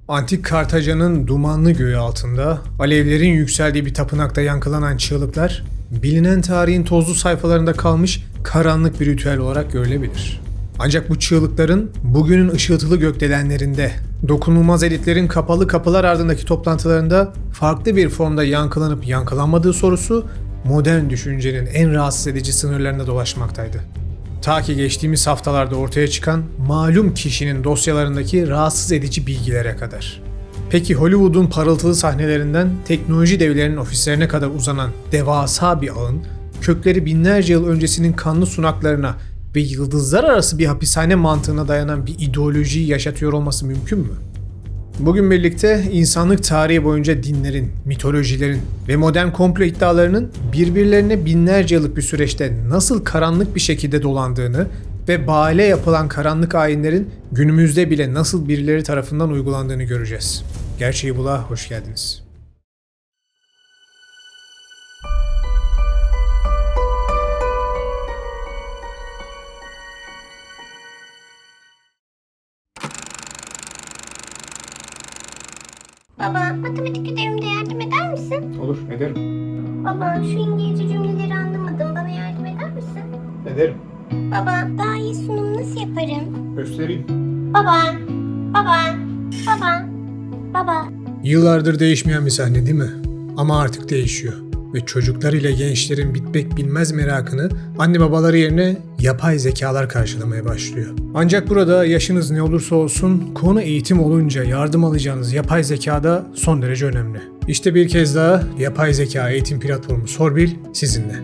Antik Kartaca'nın dumanlı göğü altında, alevlerin yükseldiği bir tapınakta yankılanan çığlıklar, bilinen tarihin tozlu sayfalarında kalmış karanlık bir ritüel olarak görülebilir. Ancak bu çığlıkların bugünün ışıltılı gökdelenlerinde, dokunulmaz elitlerin kapalı kapılar ardındaki toplantılarında farklı bir formda yankılanıp yankılanmadığı sorusu modern düşüncenin en rahatsız edici sınırlarında dolaşmaktaydı. Ta ki geçtiğimiz haftalarda ortaya çıkan malum kişinin dosyalarındaki rahatsız edici bilgilere kadar. Peki Hollywood'un parıltılı sahnelerinden teknoloji devlerinin ofislerine kadar uzanan devasa bir ağın, kökleri binlerce yıl öncesinin kanlı sunaklarına ve yıldızlar arası bir hapishane mantığına dayanan bir ideolojiyi yaşatıyor olması mümkün mü? Bugün birlikte insanlık tarihi boyunca dinlerin, mitolojilerin ve modern komplo iddialarının birbirlerine binlerce yıllık bir süreçte nasıl karanlık bir şekilde dolandığını ve Baal'e yapılan karanlık ayinlerin günümüzde bile nasıl birileri tarafından uygulandığını göreceğiz. Gerçeği Bula hoş geldiniz. Baba, matematik ödevimde yardım eder misin? Olur, ederim. Baba, şu İngilizce cümleleri anlamadım. Bana yardım eder misin? Ederim. Baba, daha iyi sunum nasıl yaparım? Göstereyim. Baba, baba, baba, baba. Yıllardır değişmeyen bir sahne değil mi? Ama artık değişiyor. Ve çocuklar ile gençlerin bitmek bilmez merakını anne babaları yerine yapay zekalar karşılamaya başlıyor. Ancak burada yaşınız ne olursa olsun konu eğitim olunca yardım alacağınız yapay zeka da son derece önemli. İşte bir kez daha yapay zeka eğitim platformu Sorbil sizinle.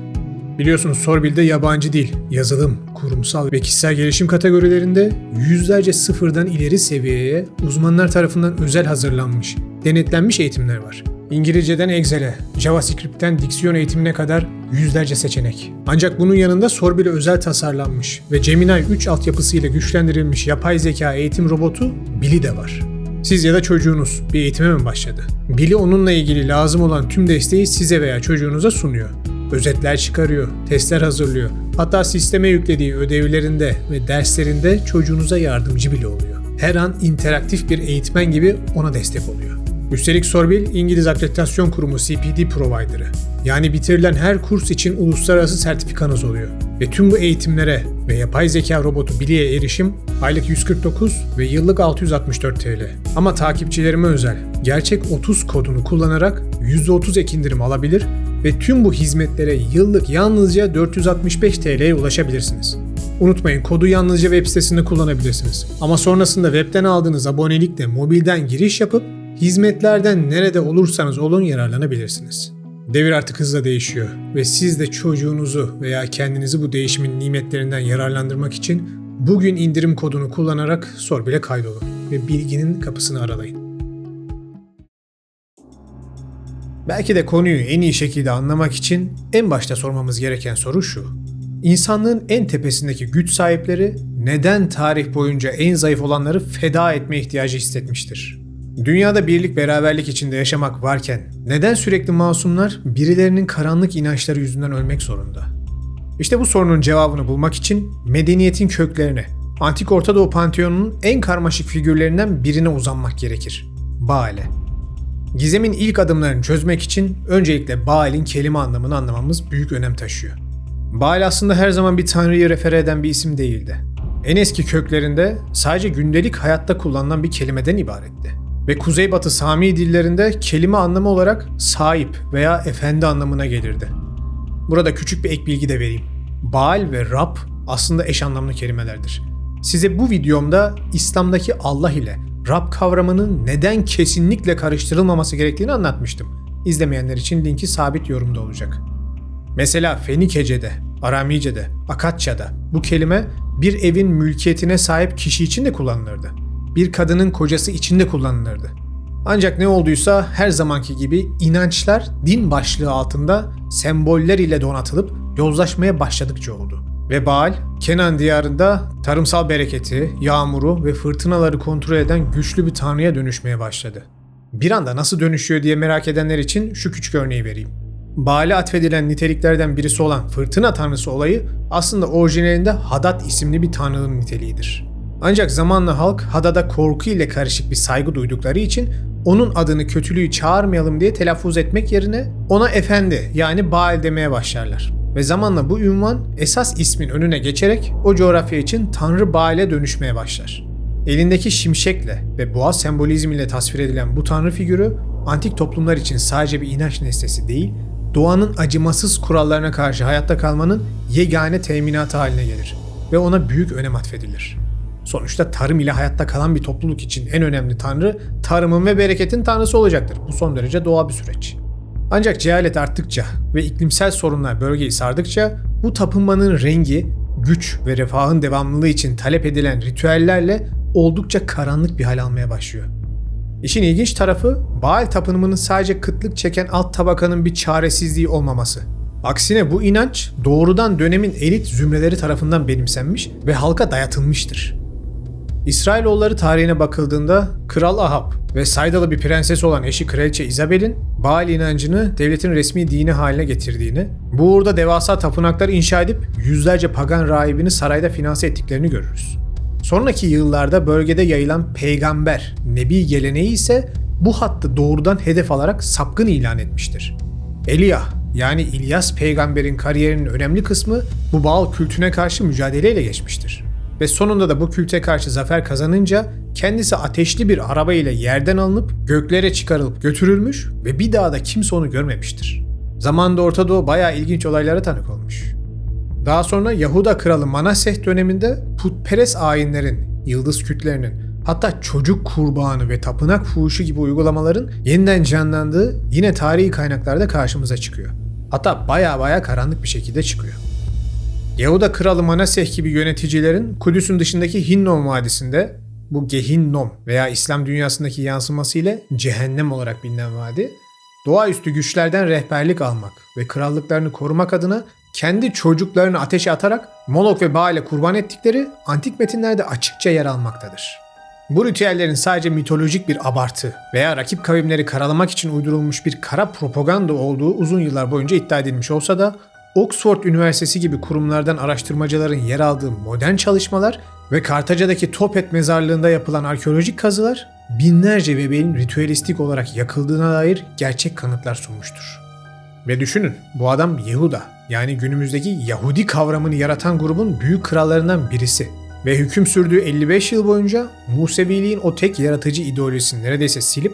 Biliyorsunuz Sorbil'de yabancı dil, yazılım, kurumsal ve kişisel gelişim kategorilerinde yüzlerce sıfırdan ileri seviyeye uzmanlar tarafından özel hazırlanmış, denetlenmiş eğitimler var. İngilizceden Excel'e, JavaScript'ten diksiyon eğitimine kadar yüzlerce seçenek. Ancak bunun yanında Sorbil'e özel tasarlanmış ve Gemini 3 altyapısıyla güçlendirilmiş yapay zeka eğitim robotu Billy de var. Siz ya da çocuğunuz bir eğitime mi başladı? Billy onunla ilgili lazım olan tüm desteği size veya çocuğunuza sunuyor. Özetler çıkarıyor, testler hazırlıyor. Hatta sisteme yüklediği ödevlerinde ve derslerinde çocuğunuza yardımcı bile oluyor. Her an interaktif bir eğitmen gibi ona destek oluyor. Üstelik Sorbil, İngiliz Akreditasyon Kurumu CPD Provider'ı. Yani bitirilen her kurs için uluslararası sertifikanız oluyor. Ve tüm bu eğitimlere ve yapay zeka robotu Billy'e erişim aylık 149 ve yıllık 664 TL. Ama takipçilerime özel gerçek 30 kodunu kullanarak %30 ek indirim alabilir ve tüm bu hizmetlere yıllık yalnızca 465 TL'ye ulaşabilirsiniz. Unutmayın, kodu yalnızca web sitesinde kullanabilirsiniz. Ama sonrasında webten aldığınız abonelikle mobilden giriş yapıp hizmetlerden nerede olursanız olun yararlanabilirsiniz. Devir artık hızla değişiyor ve siz de çocuğunuzu veya kendinizi bu değişimin nimetlerinden yararlandırmak için bugün indirim kodunu kullanarak Sorbil'e kaydolun ve bilginin kapısını aralayın. Belki de konuyu en iyi şekilde anlamak için en başta sormamız gereken soru şu: İnsanlığın en tepesindeki güç sahipleri neden tarih boyunca en zayıf olanları feda etme ihtiyacı hissetmiştir? Dünyada birlik beraberlik içinde yaşamak varken neden sürekli masumlar birilerinin karanlık inançları yüzünden ölmek zorunda? İşte bu sorunun cevabını bulmak için medeniyetin köklerine, Antik Orta Doğu Panteonu'nun en karmaşık figürlerinden birine uzanmak gerekir: Baal'e. Gizemin ilk adımlarını çözmek için öncelikle Baal'in kelime anlamını anlamamız büyük önem taşıyor. Baal aslında her zaman bir tanrıyı refere eden bir isim değildi. En eski köklerinde sadece gündelik hayatta kullanılan bir kelimeden ibaretti. Ve Kuzeybatı Sami dillerinde kelime anlamı olarak sahip veya efendi anlamına gelirdi. Burada küçük bir ek bilgi de vereyim. Baal ve Rab aslında eş anlamlı kelimelerdir. Size bu videomda İslam'daki Allah ile Rab kavramının neden kesinlikle karıştırılmaması gerektiğini anlatmıştım. İzlemeyenler için linki sabit yorumda olacak. Mesela Fenikece'de, Aramice'de, Akatça'da bu kelime bir evin mülkiyetine sahip kişi için de kullanılırdı. Bir kadının kocası için de kullanılırdı. Ancak ne olduysa her zamanki gibi inançlar din başlığı altında semboller ile donatılıp yozlaşmaya başladıkça oldu. Ve Baal, Kenan diyarında tarımsal bereketi, yağmuru ve fırtınaları kontrol eden güçlü bir tanrıya dönüşmeye başladı. Bir anda nasıl dönüşüyor diye merak edenler için şu küçük örneği vereyim. Baal'e atfedilen niteliklerden birisi olan fırtına tanrısı olayı aslında orijinalinde Hadad isimli bir tanrının niteliğidir. Ancak zamanla halk Hadad'a korku ile karışık bir saygı duydukları için onun adını kötülüğü çağırmayalım diye telaffuz etmek yerine ona efendi yani Baal demeye başlarlar. Ve zamanla bu ünvan esas ismin önüne geçerek o coğrafya için Tanrı Baal'e dönüşmeye başlar. Elindeki şimşekle ve boğa sembolizmiyle tasvir edilen bu tanrı figürü antik toplumlar için sadece bir inanç nesnesi değil, doğanın acımasız kurallarına karşı hayatta kalmanın yegane teminatı haline gelir ve ona büyük önem atfedilir. Sonuçta tarım ile hayatta kalan bir topluluk için en önemli tanrı, tarımın ve bereketin tanrısı olacaktır. Bu son derece doğal bir süreç. Ancak cehalet arttıkça ve iklimsel sorunlar bölgeyi sardıkça bu tapınmanın rengi, güç ve refahın devamlılığı için talep edilen ritüellerle oldukça karanlık bir hal almaya başlıyor. İşin ilginç tarafı, Baal tapınımının sadece kıtlık çeken alt tabakanın bir çaresizliği olmaması. Aksine bu inanç doğrudan dönemin elit zümreleri tarafından benimsenmiş ve halka dayatılmıştır. İsrailoğulları tarihine bakıldığında Kral Ahab ve saydalı bir prenses olan eşi Kraliçe Isabel'in Baal inancını devletin resmi dini haline getirdiğini, bu uğurda devasa tapınaklar inşa edip yüzlerce pagan rahibini sarayda finanse ettiklerini görürüz. Sonraki yıllarda bölgede yayılan peygamber, nebi geleneği ise bu hattı doğrudan hedef alarak sapkın ilan etmiştir. Eliyah yani İlyas peygamberin kariyerinin önemli kısmı bu Baal kültüne karşı mücadeleyle geçmiştir. Ve sonunda da bu külte karşı zafer kazanınca kendisi ateşli bir araba ile yerden alınıp göklere çıkarılıp götürülmüş ve bir daha da kimse onu görmemiştir. Zamanında Orta Doğu bayağı ilginç olaylara tanık olmuş. Daha sonra Yahuda kralı Manasseh döneminde putperest ayinlerin, yıldız kütlerinin, hatta çocuk kurbanı ve tapınak fuhuşu gibi uygulamaların yeniden canlandığı yine tarihi kaynaklarda karşımıza çıkıyor. Hatta bayağı karanlık bir şekilde çıkıyor. Yahuda kralı Manasseh gibi yöneticilerin Kudüs'ün dışındaki Hinnom Vadisi'nde, bu Gehinnom veya İslam dünyasındaki yansıması ile cehennem olarak bilinen vadi, doğaüstü güçlerden rehberlik almak ve krallıklarını korumak adına kendi çocuklarını ateşe atarak Molok ve Baal'e kurban ettikleri antik metinlerde açıkça yer almaktadır. Bu ritüellerin sadece mitolojik bir abartı veya rakip kavimleri karalamak için uydurulmuş bir kara propaganda olduğu uzun yıllar boyunca iddia edilmiş olsa da Oxford Üniversitesi gibi kurumlardan araştırmacıların yer aldığı modern çalışmalar ve Kartaca'daki Topet mezarlığında yapılan arkeolojik kazılar binlerce bebeğin ritüelistik olarak yakıldığına dair gerçek kanıtlar sunmuştur. Ve düşünün, bu adam Yehuda, yani günümüzdeki Yahudi kavramını yaratan grubun büyük krallarından birisi ve hüküm sürdüğü 55 yıl boyunca Museviliğin o tek yaratıcı ideolojisini neredeyse silip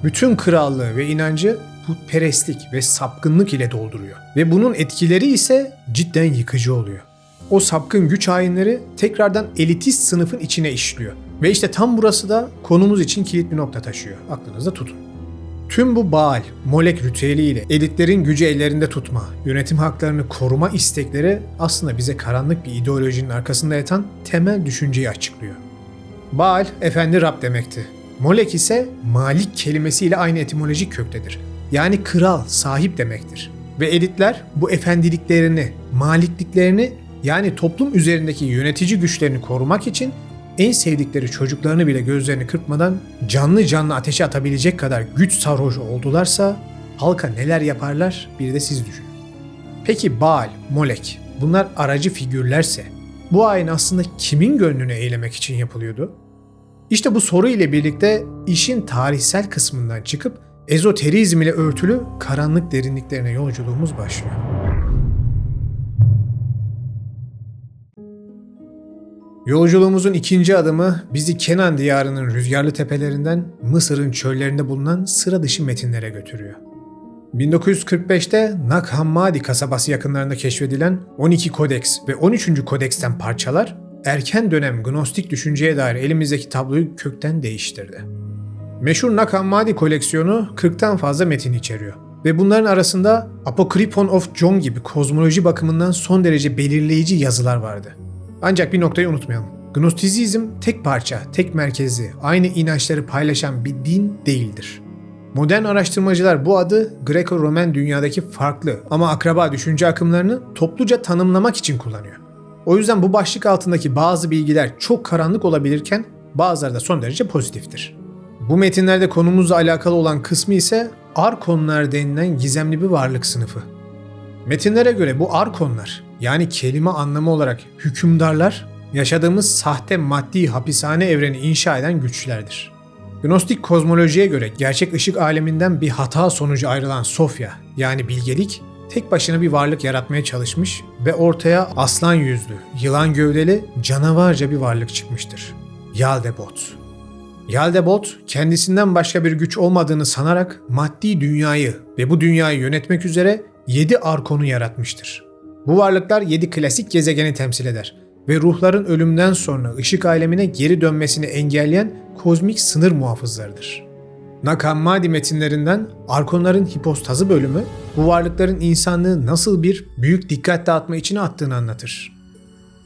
bütün krallığı ve inancı putperestlik ve sapkınlık ile dolduruyor. Ve bunun etkileri ise cidden yıkıcı oluyor. O sapkın güç hainleri tekrardan elitist sınıfın içine işliyor. Ve işte tam burası da konumuz için kilit bir nokta taşıyor. Aklınızda tutun. Tüm bu Baal, Molek ritüeliyle elitlerin gücü ellerinde tutma, yönetim haklarını koruma istekleri aslında bize karanlık bir ideolojinin arkasında yatan temel düşünceyi açıklıyor. Baal, efendi Rab demekti. Molek ise Malik kelimesiyle aynı etimolojik köktedir. Yani kral, sahip demektir. Ve elitler bu efendiliklerini, malikliklerini yani toplum üzerindeki yönetici güçlerini korumak için en sevdikleri çocuklarını bile gözlerini kırpmadan canlı ateşe atabilecek kadar güç sarhoşu oldularsa halka neler yaparlar bir de siz düşünün. Peki Baal, Molek bunlar aracı figürlerse bu ayin aslında kimin gönlünü eğlemek için yapılıyordu? İşte bu soru ile birlikte işin tarihsel kısmından çıkıp ezoterizm ile örtülü karanlık derinliklerine yolculuğumuz başlıyor. Yolculuğumuzun ikinci adımı bizi Kenan diyarının rüzgarlı tepelerinden Mısır'ın çöllerinde bulunan sıra dışı metinlere götürüyor. 1945'te Nag Hammadi kasabası yakınlarında keşfedilen 12 kodeks ve 13. kodeksten parçalar erken dönem gnostik düşünceye dair elimizdeki tabloyu kökten değiştirdi. Meşhur Nag Hammadi koleksiyonu 40'tan fazla metin içeriyor ve bunların arasında Apocryphon of John gibi kozmoloji bakımından son derece belirleyici yazılar vardı. Ancak bir noktayı unutmayalım. Gnostizm tek parça, tek merkezli, aynı inançları paylaşan bir din değildir. Modern araştırmacılar bu adı Greko-Romen dünyadaki farklı ama akraba düşünce akımlarını topluca tanımlamak için kullanıyor. O yüzden bu başlık altındaki bazı bilgiler çok karanlık olabilirken bazıları da son derece pozitiftir. Bu metinlerde konumuzla alakalı olan kısmı ise arkonlar denilen gizemli bir varlık sınıfı. Metinlere göre bu arkonlar yani kelime anlamı olarak hükümdarlar yaşadığımız sahte maddi hapishane evreni inşa eden güçlerdir. Gnostik kozmolojiye göre gerçek ışık aleminden bir hata sonucu ayrılan Sofya, yani bilgelik, tek başına bir varlık yaratmaya çalışmış ve ortaya aslan yüzlü, yılan gövdeli, canavarca bir varlık çıkmıştır. Yaldabaoth. Yaldabaoth, kendisinden başka bir güç olmadığını sanarak maddi dünyayı ve bu dünyayı yönetmek üzere 7 arkonu yaratmıştır. Bu varlıklar 7 klasik gezegeni temsil eder ve ruhların ölümden sonra ışık alemine geri dönmesini engelleyen kozmik sınır muhafızlarıdır. Nag Hammadi metinlerinden arkonların hipostazı bölümü bu varlıkların insanlığı nasıl bir büyük dikkat dağıtma içine attığını anlatır.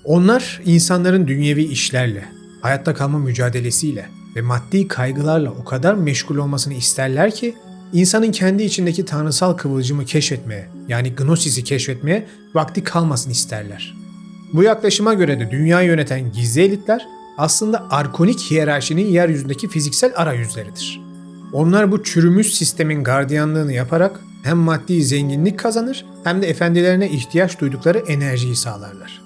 Onlar insanların dünyevi işlerle, hayatta kalma mücadelesiyle ve maddi kaygılarla o kadar meşgul olmasını isterler ki insanın kendi içindeki tanrısal kıvılcımı keşfetmeye, yani gnosisi keşfetmeye vakti kalmasını isterler. Bu yaklaşıma göre de dünyayı yöneten gizli elitler aslında arkonik hiyerarşinin yeryüzündeki fiziksel arayüzleridir. Onlar bu çürümüş sistemin gardiyanlığını yaparak hem maddi zenginlik kazanır hem de efendilerine ihtiyaç duydukları enerjiyi sağlarlar.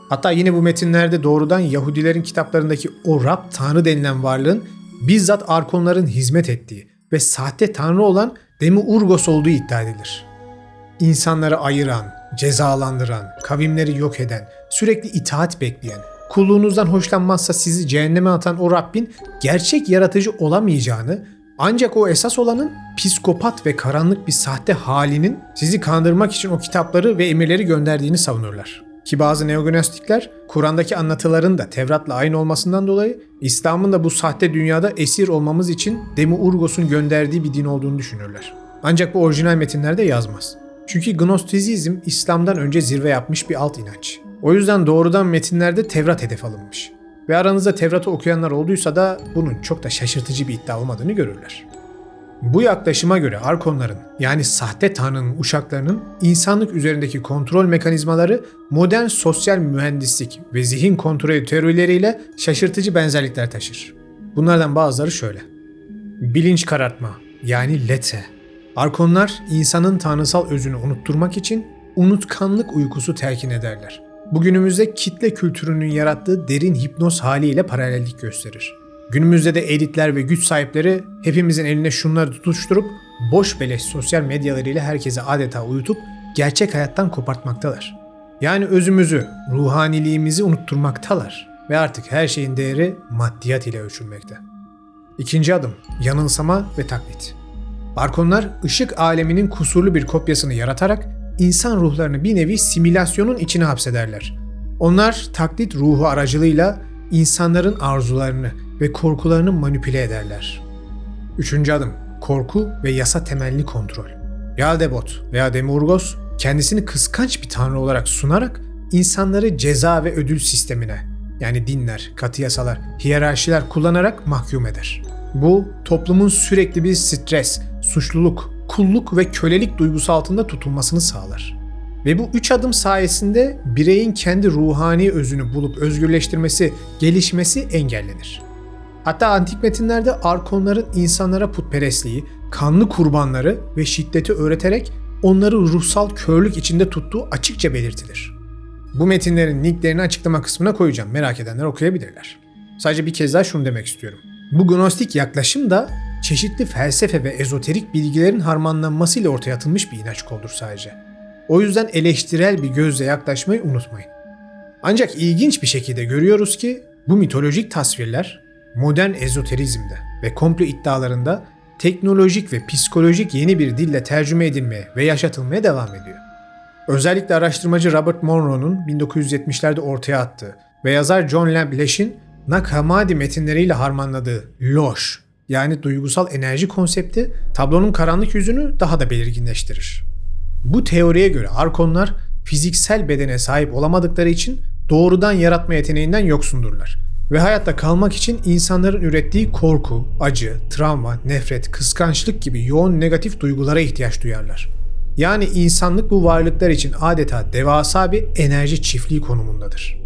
Hatta yine bu metinlerde doğrudan Yahudilerin kitaplarındaki o Rab Tanrı denilen varlığın bizzat arkonların hizmet ettiği ve sahte tanrı olan Demiurgos olduğu iddia edilir. İnsanları ayıran, cezalandıran, kavimleri yok eden, sürekli itaat bekleyen, kulluğunuzdan hoşlanmazsa sizi cehenneme atan o Rabbin gerçek yaratıcı olamayacağını, ancak o esas olanın psikopat ve karanlık bir sahte halinin sizi kandırmak için o kitapları ve emirleri gönderdiğini savunurlar. Ki bazı neognostikler Kur'an'daki anlatıların da Tevrat'la aynı olmasından dolayı İslam'ın da bu sahte dünyada esir olmamız için Demiurgos'un gönderdiği bir din olduğunu düşünürler. Ancak bu orijinal metinlerde yazmaz. Çünkü Gnostizm İslam'dan önce zirve yapmış bir alt inanç. O yüzden doğrudan metinlerde Tevrat hedef alınmış. Ve aranızda Tevrat'ı okuyanlar olduysa da bunun çok da şaşırtıcı bir iddia olmadığını görürler. Bu yaklaşıma göre arkonların, yani sahte tanrının uşaklarının insanlık üzerindeki kontrol mekanizmaları modern sosyal mühendislik ve zihin kontrolü teorileriyle şaşırtıcı benzerlikler taşır. Bunlardan bazıları şöyle. Bilinç karartma, yani lete. Arkonlar insanın tanrısal özünü unutturmak için unutkanlık uykusu telkin ederler. Bugünümüzde kitle kültürünün yarattığı derin hipnoz haliyle paralellik gösterir. Günümüzde de elitler ve güç sahipleri hepimizin eline şunları tutuşturup boş beleş sosyal medyalarıyla herkese adeta uyutup gerçek hayattan kopartmaktalar. Yani özümüzü, ruhaniliğimizi unutturmaktalar ve artık her şeyin değeri maddiyat ile ölçülmekte. İkinci adım, yanılsama ve taklit. Arkonlar ışık aleminin kusurlu bir kopyasını yaratarak insan ruhlarını bir nevi simülasyonun içine hapsederler. Onlar taklit ruhu aracılığıyla insanların arzularını ve korkularını manipüle ederler. Üçüncü adım, korku ve yasa temelli kontrol. Yaldabaoth veya Demiurgos kendisini kıskanç bir tanrı olarak sunarak insanları ceza ve ödül sistemine, yani dinler, katı yasalar, hiyerarşiler kullanarak mahkum eder. Bu toplumun sürekli bir stres, suçluluk, kulluk ve kölelik duygusu altında tutulmasını sağlar. Ve bu 3 adım sayesinde bireyin kendi ruhani özünü bulup özgürleştirmesi, gelişmesi engellenir. Hatta antik metinlerde arkonların insanlara putperestliği, kanlı kurbanları ve şiddeti öğreterek onları ruhsal körlük içinde tuttuğu açıkça belirtilir. Bu metinlerin linklerini açıklama kısmına koyacağım. Merak edenler okuyabilirler. Sadece bir kez daha şunu demek istiyorum. Bu gnostik yaklaşım da çeşitli felsefe ve ezoterik bilgilerin harmanlanmasıyla ortaya atılmış bir inanç koldur sadece. O yüzden eleştirel bir gözle yaklaşmayı unutmayın. Ancak ilginç bir şekilde görüyoruz ki bu mitolojik tasvirler modern ezoterizmde ve komplo iddialarında teknolojik ve psikolojik yeni bir dille tercüme edilmeye ve yaşatılmaya devam ediyor. Özellikle araştırmacı Robert Monroe'nun 1970'lerde ortaya attığı ve yazar John Lampleş'in Nag Hammadi metinleriyle harmanladığı loş, yani duygusal enerji konsepti tablonun karanlık yüzünü daha da belirginleştirir. Bu teoriye göre arkonlar fiziksel bedene sahip olamadıkları için doğrudan yaratma yeteneğinden yoksundurlar ve hayatta kalmak için insanların ürettiği korku, acı, travma, nefret, kıskançlık gibi yoğun negatif duygulara ihtiyaç duyarlar. Yani insanlık bu varlıklar için adeta devasa bir enerji çiftliği konumundadır.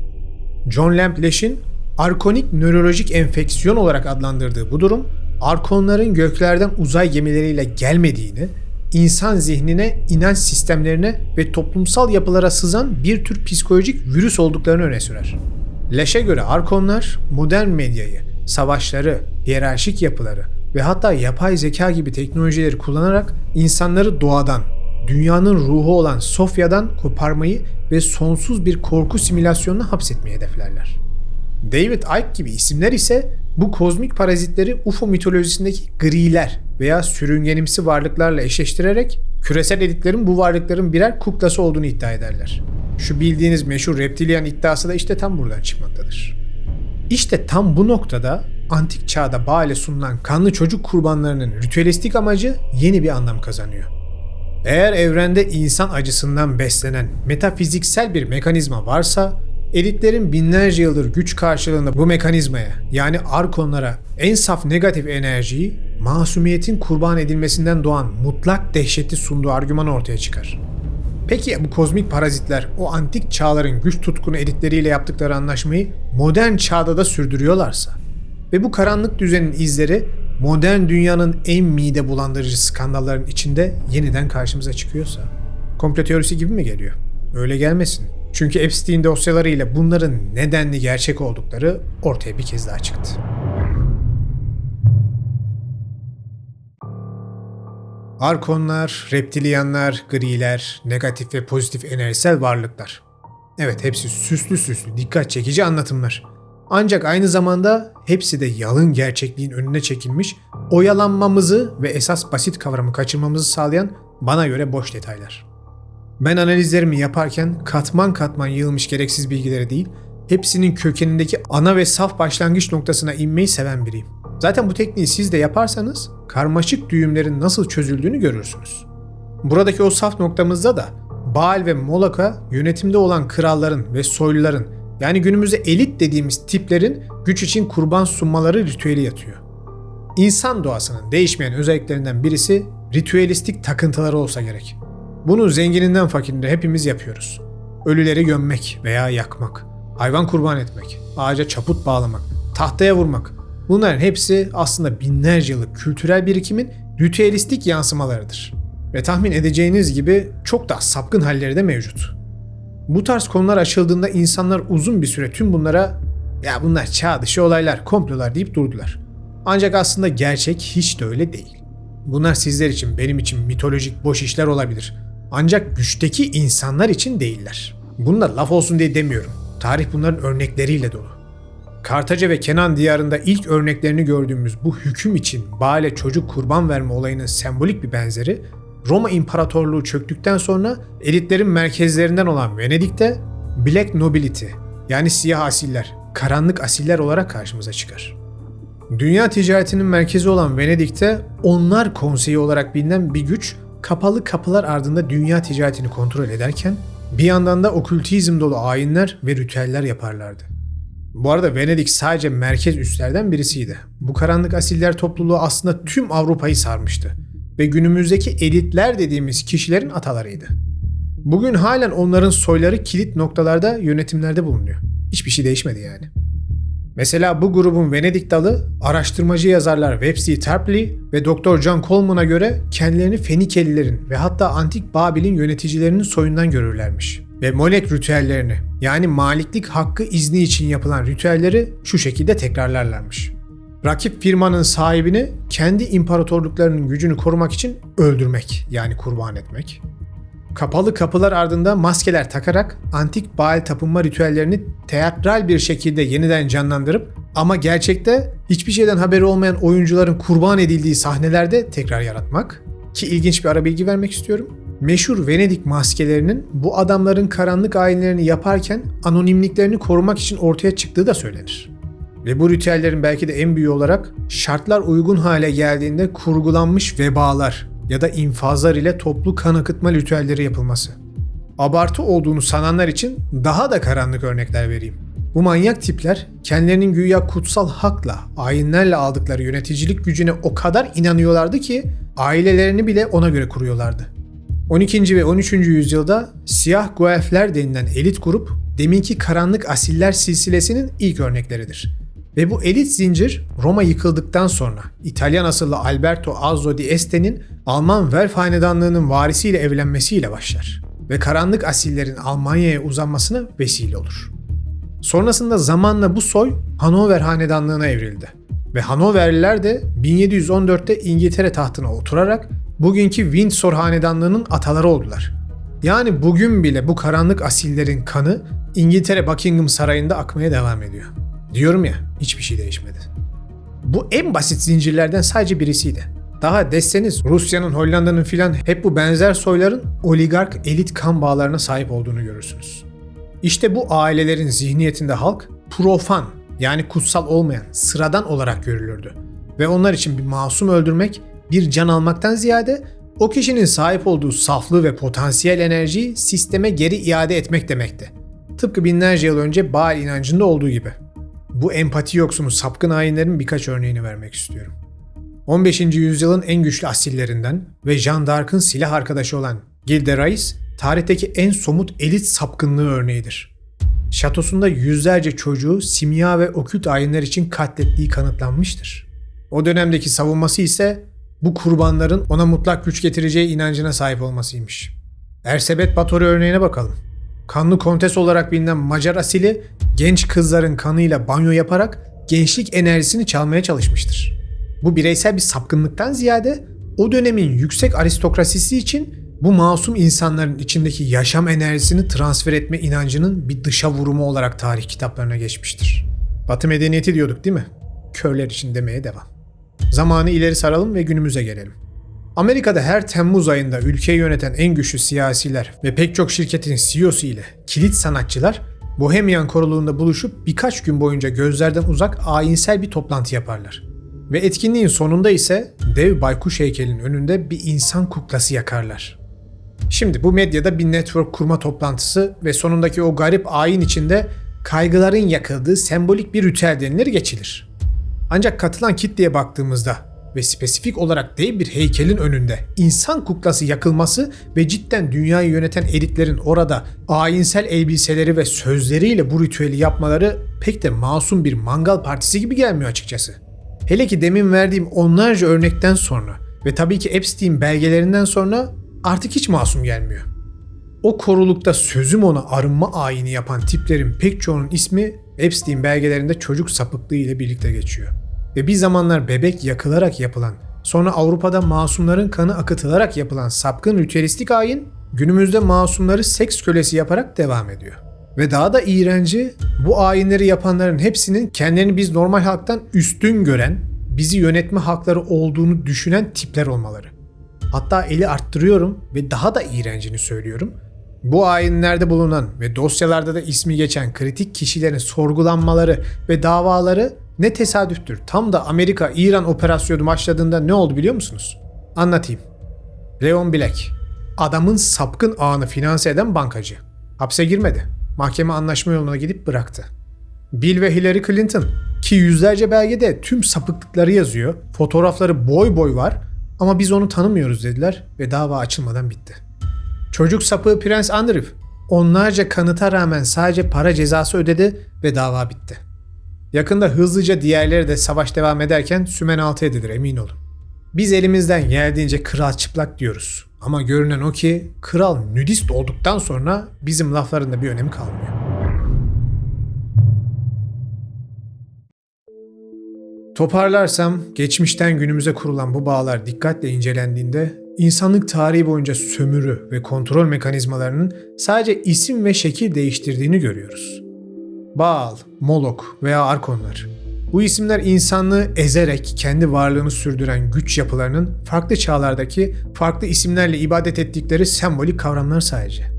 John Lampleş'in arkonik nörolojik enfeksiyon olarak adlandırdığı bu durum, arkonların göklerden uzay gemileriyle gelmediğini, insan zihnine, inanç sistemlerine ve toplumsal yapılara sızan bir tür psikolojik virüs olduklarını öne sürer. Leş'e göre Arkonlar modern medyayı, savaşları, hiyerarşik yapıları ve hatta yapay zeka gibi teknolojileri kullanarak insanları doğadan, dünyanın ruhu olan Sofya'dan koparmayı ve sonsuz bir korku simülasyonuna hapsetmeyi hedeflerler. David Icke gibi isimler ise bu kozmik parazitleri UFO mitolojisindeki griler veya sürüngenimsi varlıklarla eşleştirerek küresel elitlerin bu varlıkların birer kuklası olduğunu iddia ederler. Şu bildiğiniz meşhur reptilyan iddiası da işte tam buradan çıkmaktadır. İşte tam bu noktada antik çağda Baal'e sunulan kanlı çocuk kurbanlarının ritüelistik amacı yeni bir anlam kazanıyor. Eğer evrende insan acısından beslenen metafiziksel bir mekanizma varsa, elitlerin binlerce yıldır güç karşılığında bu mekanizmaya, yani arkonlara en saf negatif enerjiyi masumiyetin kurban edilmesinden doğan mutlak dehşeti sunduğu argüman ortaya çıkar. Peki ya bu kozmik parazitler o antik çağların güç tutkunu elitleriyle yaptıkları anlaşmayı modern çağda da sürdürüyorlarsa ve bu karanlık düzenin izleri modern dünyanın en mide bulandırıcı skandalların içinde yeniden karşımıza çıkıyorsa, komplo teorisi gibi mi geliyor? Öyle gelmesin. Çünkü Epstein dosyalarıyla bunların nedenli gerçek oldukları ortaya bir kez daha çıktı. Arkonlar, reptilyanlar, griler, negatif ve pozitif enerjisel varlıklar. Evet, hepsi süslü dikkat çekici anlatımlar. Ancak aynı zamanda hepsi de yalın gerçekliğin önüne çekilmiş, oyalanmamızı ve esas basit kavramı kaçırmamızı sağlayan bana göre boş detaylar. Ben analizlerimi yaparken katman katman yığılmış gereksiz bilgilere değil, hepsinin kökenindeki ana ve saf başlangıç noktasına inmeyi seven biriyim. Zaten bu tekniği siz de yaparsanız karmaşık düğümlerin nasıl çözüldüğünü görürsünüz. Buradaki o saf noktamızda da Baal ve Molok'a yönetimde olan kralların ve soyluların, yani günümüzde elit dediğimiz tiplerin güç için kurban sunmaları ritüeli yatıyor. İnsan doğasının değişmeyen özelliklerinden birisi ritüelistik takıntıları olsa gerek. Bunu zengininden fakirine hepimiz yapıyoruz. Ölüleri gömmek veya yakmak, hayvan kurban etmek, ağaca çaput bağlamak, tahtaya vurmak. Bunların hepsi aslında binlerce yıllık kültürel birikimin ritüelistik yansımalarıdır. Ve tahmin edeceğiniz gibi çok da sapkın halleri de mevcut. Bu tarz konular açıldığında insanlar uzun bir süre tüm bunlara "ya bunlar çağ dışı olaylar, komplolar" deyip durdular. Ancak aslında gerçek hiç de öyle değil. Bunlar sizler için, benim için mitolojik boş işler olabilir. Ancak güçteki insanlar için değiller. Bunu da laf olsun diye demiyorum. Tarih bunların örnekleriyle dolu. Kartaca ve Kenan diyarında ilk örneklerini gördüğümüz bu hüküm için Baal'e çocuk kurban verme olayının sembolik bir benzeri, Roma İmparatorluğu çöktükten sonra elitlerin merkezlerinden olan Venedik'te Black Nobility, yani siyah asiller, karanlık asiller olarak karşımıza çıkar. Dünya ticaretinin merkezi olan Venedik'te Onlar Konseyi olarak bilinen bir güç kapalı kapılar ardında dünya ticaretini kontrol ederken bir yandan da okültizm dolu ayinler ve ritüeller yaparlardı. Bu arada Venedik sadece merkez üslerden birisiydi. Bu karanlık asiller topluluğu aslında tüm Avrupa'yı sarmıştı ve günümüzdeki elitler dediğimiz kişilerin atalarıydı. Bugün halen onların soyları kilit noktalarda yönetimlerde bulunuyor. Hiçbir şey değişmedi yani. Mesela bu grubun Venedik dalı, araştırmacı yazarlar Webster Tarpley ve Dr. John Coleman'a göre kendilerini Fenikelilerin ve hatta Antik Babil'in yöneticilerinin soyundan görürlermiş. Ve Molek ritüellerini, yani maliklik hakkı izni için yapılan ritüelleri şu şekilde tekrarlarlarmış. Rakip firmanın sahibini kendi imparatorluklarının gücünü korumak için öldürmek, yani kurban etmek. Kapalı kapılar ardında maskeler takarak antik Baal tapınma ritüellerini teatral bir şekilde yeniden canlandırıp ama gerçekte hiçbir şeyden haberi olmayan oyuncuların kurban edildiği sahnelerde tekrar yaratmak. Ki ilginç bir ara bilgi vermek istiyorum. Meşhur Venedik maskelerinin bu adamların karanlık ayinlerini yaparken anonimliklerini korumak için ortaya çıktığı da söylenir. Ve bu ritüellerin belki de en büyüğü olarak şartlar uygun hale geldiğinde kurgulanmış vebalar ya da infazlar ile toplu kan akıtma ritüelleri yapılması. Abartı olduğunu sananlar için daha da karanlık örnekler vereyim. Bu manyak tipler kendilerinin güya kutsal hakla, ayinlerle aldıkları yöneticilik gücüne o kadar inanıyorlardı ki ailelerini bile ona göre kuruyorlardı. 12. ve 13. yüzyılda siyah Guelfler denilen elit grup deminki karanlık asiller silsilesinin ilk örnekleridir. Ve bu elit zincir Roma yıkıldıktan sonra İtalyan asıllı Alberto Azzo di Este'nin Alman Welf hanedanlığının varisiyle evlenmesiyle başlar ve karanlık asillerin Almanya'ya uzanmasına vesile olur. Sonrasında zamanla bu soy Hanover hanedanlığına evrildi. Ve Hanoverliler de 1714'te İngiltere tahtına oturarak bugünkü Windsor hanedanlığının ataları oldular. Yani bugün bile bu karanlık asillerin kanı İngiltere Buckingham Sarayı'nda akmaya devam ediyor. Diyorum ya, hiçbir şey değişmedi. Bu en basit zincirlerden sadece birisiydi. Daha deseniz Rusya'nın, Hollanda'nın filan hep bu benzer soyların oligark elit kan bağlarına sahip olduğunu görürsünüz. İşte bu ailelerin zihniyetinde halk profan, yani kutsal olmayan, sıradan olarak görülürdü. Ve onlar için bir masum öldürmek, bir can almaktan ziyade o kişinin sahip olduğu saflığı ve potansiyel enerjiyi sisteme geri iade etmek demekti. Tıpkı binlerce yıl önce Baal inancında olduğu gibi. Bu empati yoksunu sapkın hainlerin birkaç örneğini vermek istiyorum. 15. yüzyılın en güçlü asillerinden ve Jeanne d'Arc'ın silah arkadaşı olan Gilderais, tarihteki en somut elit sapkınlığı örneğidir. Şatosunda yüzlerce çocuğu simya ve okült ayinler için katlettiği kanıtlanmıştır. O dönemdeki savunması ise bu kurbanların ona mutlak güç getireceği inancına sahip olmasıymış. Ersebet Batory örneğine bakalım. Kanlı kontes olarak bilinen Macar asili genç kızların kanıyla banyo yaparak gençlik enerjisini çalmaya çalışmıştır. Bu bireysel bir sapkınlıktan ziyade o dönemin yüksek aristokrasisi için bu masum insanların içindeki yaşam enerjisini transfer etme inancının bir dışa vurumu olarak tarih kitaplarına geçmiştir. Batı medeniyeti diyorduk değil mi? Körler için demeye devam. Zamanı ileri saralım ve günümüze gelelim. Amerika'da her Temmuz ayında ülkeyi yöneten en güçlü siyasiler ve pek çok şirketin CEO'su ile kilit sanatçılar Bohemian Koruluğu'nda buluşup birkaç gün boyunca gözlerden uzak ayinsel bir toplantı yaparlar. Ve etkinliğin sonunda ise dev baykuş heykelin önünde bir insan kuklası yakarlar. Şimdi bu medyada bir network kurma toplantısı ve sonundaki o garip ayin içinde kaygıların yakıldığı sembolik bir ritüel denilir geçilir. Ancak katılan kitleye baktığımızda ve spesifik olarak dev bir heykelin önünde insan kuklası yakılması ve cidden dünyayı yöneten elitlerin orada ayinsel elbiseleri ve sözleriyle bu ritüeli yapmaları pek de masum bir mangal partisi gibi gelmiyor açıkçası. Hele ki demin verdiğim onlarca örnekten sonra ve tabii ki Epstein belgelerinden sonra artık hiç masum gelmiyor. O korulukta sözüm ona arınma ayini yapan tiplerin pek çoğunun ismi Epstein belgelerinde çocuk sapıklığı ile birlikte geçiyor. Ve bir zamanlar bebek yakılarak yapılan, sonra Avrupa'da masumların kanı akıtılarak yapılan sapkın ritüelistik ayin, günümüzde masumları seks kölesi yaparak devam ediyor. Ve daha da iğrenci, bu ayinleri yapanların hepsinin kendilerini biz normal halktan üstün gören, bizi yönetme hakları olduğunu düşünen tipler olmaları. Hatta eli arttırıyorum ve daha da iğrencini söylüyorum. Bu ayinlerde bulunan ve dosyalarda da ismi geçen kritik kişilerin sorgulanmaları ve davaları ne tesadüftür. Tam da Amerika-İran operasyonu başladığında ne oldu biliyor musunuz? Anlatayım. Leon Black, adamın sapkın ağını finanse eden bankacı. Hapse girmedi. Mahkeme anlaşma yoluna gidip bıraktı. Bill ve Hillary Clinton, ki yüzlerce belgede tüm sapıklıkları yazıyor, fotoğrafları boy boy var ama biz onu tanımıyoruz dediler ve dava açılmadan bitti. Çocuk sapığı Prens Andrew, onlarca kanıta rağmen sadece para cezası ödedi ve dava bitti. Yakında hızlıca diğerleri de savaş devam ederken sümen altı edilir, emin olun. Biz elimizden geldiğince kral çıplak diyoruz. Ama görünen o ki kral nudist olduktan sonra bizim lafların da bir önemi kalmıyor. Toparlarsam, geçmişten günümüze kurulan bu bağlar dikkatle incelendiğinde insanlık tarihi boyunca sömürü ve kontrol mekanizmalarının sadece isim ve şekil değiştirdiğini görüyoruz. Baal, Molok veya Arkonlar. Bu isimler insanlığı ezerek kendi varlığını sürdüren güç yapılarının farklı çağlardaki farklı isimlerle ibadet ettikleri sembolik kavramlar sadece.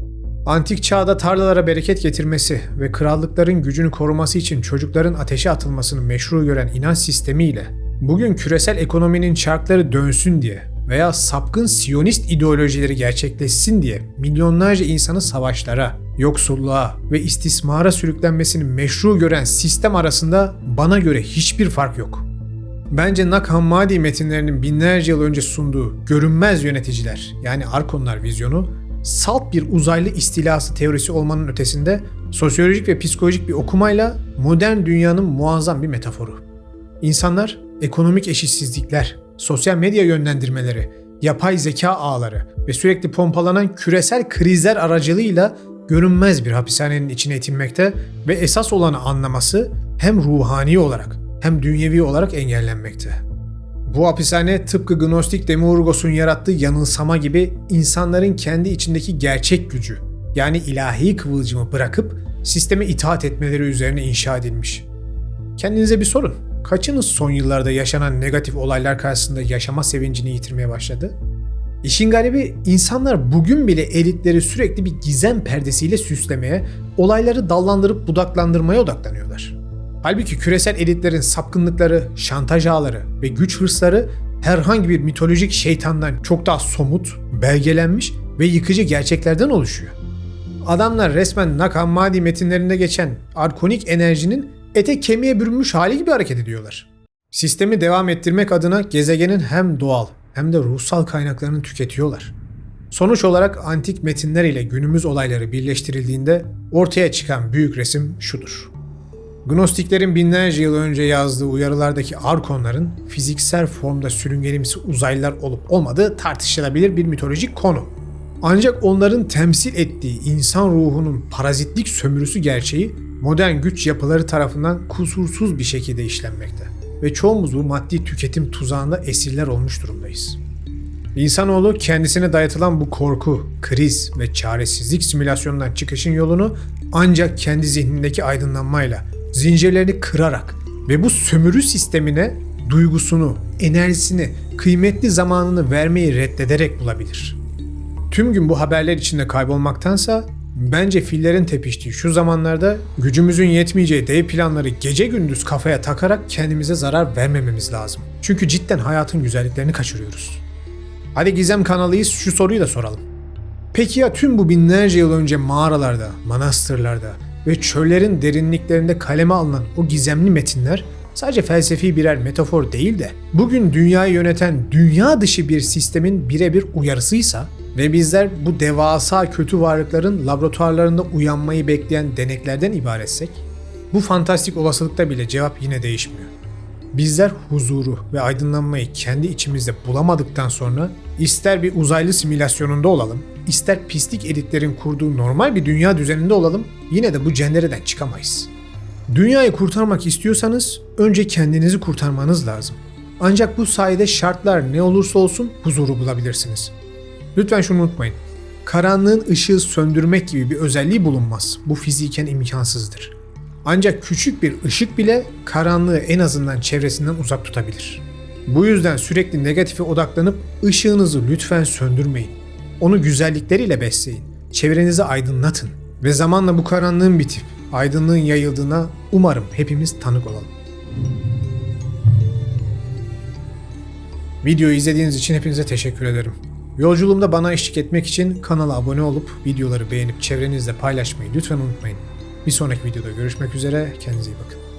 Antik çağda tarlalara bereket getirmesi ve krallıkların gücünü koruması için çocukların ateşe atılmasını meşru gören inanç sistemiyle bugün küresel ekonominin çarkları dönsün diye veya sapkın Siyonist ideolojileri gerçekleşsin diye milyonlarca insanı savaşlara, yoksulluğa ve istismara sürüklenmesini meşru gören sistem arasında bana göre hiçbir fark yok. Bence Nag Hammadi metinlerinin binlerce yıl önce sunduğu görünmez yöneticiler yani Arkonlar vizyonu salt bir uzaylı istilası teorisi olmanın ötesinde sosyolojik ve psikolojik bir okumayla modern dünyanın muazzam bir metaforu. İnsanlar ekonomik eşitsizlikler, sosyal medya yönlendirmeleri, yapay zeka ağları ve sürekli pompalanan küresel krizler aracılığıyla görünmez bir hapishanenin içine itilmekte ve esas olanı anlaması hem ruhani olarak hem dünyevi olarak engellenmekte. Bu hapishane tıpkı Gnostik Demiurgos'un yarattığı yanılsama gibi insanların kendi içindeki gerçek gücü yani ilahi kıvılcımı bırakıp sisteme itaat etmeleri üzerine inşa edilmiş. Kendinize bir sorun. Kaçınız son yıllarda yaşanan negatif olaylar karşısında yaşama sevincini yitirmeye başladı? İşin garibi insanlar bugün bile elitleri sürekli bir gizem perdesiyle süslemeye, olayları dallandırıp budaklandırmaya odaklanıyorlar. Halbuki küresel elitlerin sapkınlıkları, şantaj ağları ve güç hırsları herhangi bir mitolojik şeytandan çok daha somut, belgelenmiş ve yıkıcı gerçeklerden oluşuyor. Adamlar resmen Nag Hammadi metinlerinde geçen arkonik enerjinin ete kemiğe bürünmüş hali gibi hareket ediyorlar. Sistemi devam ettirmek adına gezegenin hem doğal hem de ruhsal kaynaklarını tüketiyorlar. Sonuç olarak antik metinler ile günümüz olayları birleştirildiğinde ortaya çıkan büyük resim şudur. Gnostiklerin binlerce yıl önce yazdığı uyarılardaki arkonların fiziksel formda sürüngenimsi uzaylılar olup olmadığı tartışılabilir bir mitolojik konu. Ancak onların temsil ettiği insan ruhunun parazitlik sömürüsü gerçeği modern güç yapıları tarafından kusursuz bir şekilde işlenmekte ve çoğumuz bu maddi tüketim tuzağında esirler olmuş durumdayız. İnsanoğlu kendisine dayatılan bu korku, kriz ve çaresizlik simülasyonundan çıkışın yolunu ancak kendi zihnindeki aydınlanmayla, zincirlerini kırarak ve bu sömürü sistemine duygusunu, enerjisini, kıymetli zamanını vermeyi reddederek bulabilir. Tüm gün bu haberler içinde kaybolmaktansa bence fillerin tepiştiği şu zamanlarda gücümüzün yetmeyeceği dev planları gece gündüz kafaya takarak kendimize zarar vermememiz lazım. Çünkü cidden hayatın güzelliklerini kaçırıyoruz. Hadi Gizem kanalıyız, şu soruyu da soralım. Peki ya tüm bu binlerce yıl önce mağaralarda, manastırlarda ve çöllerin derinliklerinde kaleme alınan o gizemli metinler sadece felsefi birer metafor değil de bugün dünyayı yöneten dünya dışı bir sistemin birebir uyarısıysa ve bizler bu devasa kötü varlıkların laboratuvarlarında uyanmayı bekleyen deneklerden ibaretsek, bu fantastik olasılıkta bile cevap yine değişmiyor. Bizler huzuru ve aydınlanmayı kendi içimizde bulamadıktan sonra ister bir uzaylı simülasyonunda olalım, ister pislik elitlerin kurduğu normal bir dünya düzeninde olalım, yine de bu cendereden çıkamayız. Dünyayı kurtarmak istiyorsanız önce kendinizi kurtarmanız lazım. Ancak bu sayede şartlar ne olursa olsun huzuru bulabilirsiniz. Lütfen şunu unutmayın. Karanlığın ışığı söndürmek gibi bir özelliği bulunmaz. Bu fiziken imkansızdır. Ancak küçük bir ışık bile karanlığı en azından çevresinden uzak tutabilir. Bu yüzden sürekli negatife odaklanıp ışığınızı lütfen söndürmeyin. Onu güzellikleriyle besleyin. Çevrenizi aydınlatın. Ve zamanla bu karanlığın bitip aydınlığın yayıldığına umarım hepimiz tanık olalım. Videoyu izlediğiniz için hepinize teşekkür ederim. Yolculuğumda bana eşlik etmek için kanala abone olup videoları beğenip çevrenizde paylaşmayı lütfen unutmayın. Bir sonraki videoda görüşmek üzere, kendinize iyi bakın.